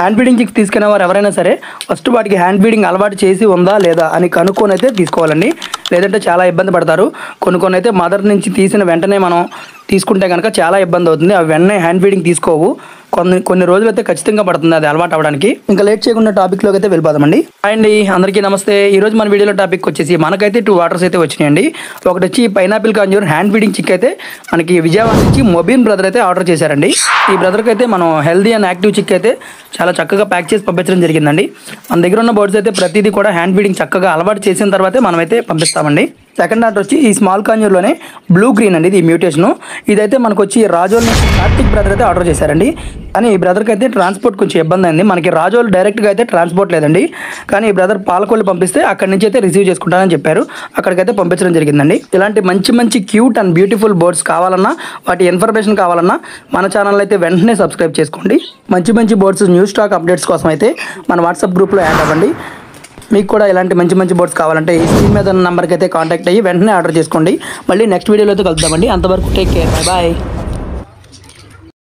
Hand feeding chicks తీసుకునే వారు ఎవరైనా సరే ఫస్ట్ వాటికి హ్యాండ్ ఫీడింగ్ అలవాటు చేసి ఉందా లేదా అని కనుక్కొని అయితే తీసుకోవాలండి. లేదంటే చాలా ఇబ్బంది పడతారు. కొన్ని అయితే మదర్ నుంచి తీసిన వెంటనే మనం తీసుకుంటే కనుక చాలా ఇబ్బంది అవుతుంది. అవి వెంటనే హ్యాండ్ ఫీడింగ్ తీసుకోవు. కొన్ని రోజులు అయితే ఖచ్చితంగా పడుతుంది అది అలవాటు అవ్వడానికి. ఇంకా లేట్ చేయకుండా టాపిక్లోకి అయితే వెళ్ళిపోదామండి. అండి అందరికీ నమస్తే. ఈరోజు మన వీడియోలో టాపిక్ వచ్చేసి మనకైతే 2 ఆర్డర్స్ అయితే వచ్చినాయండి. ఒకటి వచ్చి పైనాపిల్ కాంజూర్ హ్యాండ్ ఫీడింగ్ చిక్ అయితే మనకి విజయవాడ నుంచి మొబీన్ బ్రదర్ అయితే ఆర్డర్ చేశారండి. ఈ బ్రదర్కి అయితే మనం హెల్దీ అండ్ యాక్టివ్ చిక్ అయితే చాలా చక్కగా ప్యాక్ చేసి పంపించడం జరిగిందండి. మన దగ్గర ఉన్న బర్డ్స్ అయితే ప్రతిదీ కూడా హ్యాండ్ ఫీడింగ్ చక్కగా అలవాటు చేసిన తర్వాతే మనమైతే పంపిస్తామండి. సెకండ్ ఆర్డర్ వచ్చి ఈ స్మాల్ కాంజూర్లోనే బ్లూ గ్రీన్ అండి, ఇది మ్యూటేషను. ఇదైతే మనకు వచ్చి రాజోల్ నుంచి కార్తిక్ బ్రదర్ అయితే ఆర్డర్ చేశారండి. కానీ ఈ బ్రదర్కి అయితే ట్రాన్స్పోర్ట్ కొంచెం ఇబ్బంది అయింది. మనకి రాజోల్ డైరెక్ట్గా అయితే ట్రాన్స్పోర్ట్ లేదండి. కానీ ఈ బ్రదర్ పాలకొల్లు పంపిస్తే అక్కడి నుంచి అయితే రిసీవ్ చేసుకుంటానని చెప్పారు. అక్కడికైతే పంపించడం జరిగిందండి. ఇలాంటి మంచి క్యూట్ అండ్ బ్యూటిఫుల్ బర్డ్స్ కావాలన్నా, వాటి ఇన్ఫర్మేషన్ కావాలన్నా మన ఛానల్ అయితే వెంటనే సబ్స్క్రైబ్ చేసుకోండి. మంచి బర్డ్స్ న్యూ స్టాక్ అప్డేట్స్ కోసం అయితే మన వాట్సాప్ గ్రూప్లో యాడ్ అవ్వండి. మీకు కూడా ఇలాంటి మంచి బర్డ్స్ కావాలంటే ఈ స్క్రీన్ మీద ఉన్న నెంబర్కి అయితే కాంటాక్ట్ అయ్యి వెంటనే ఆర్డర్ చేసుకోండి. మళ్ళీ నెక్స్ట్ వీడియోలో అయితే కలుద్దామండి. అంతవరకు టేక్ కేర్, బాయ్.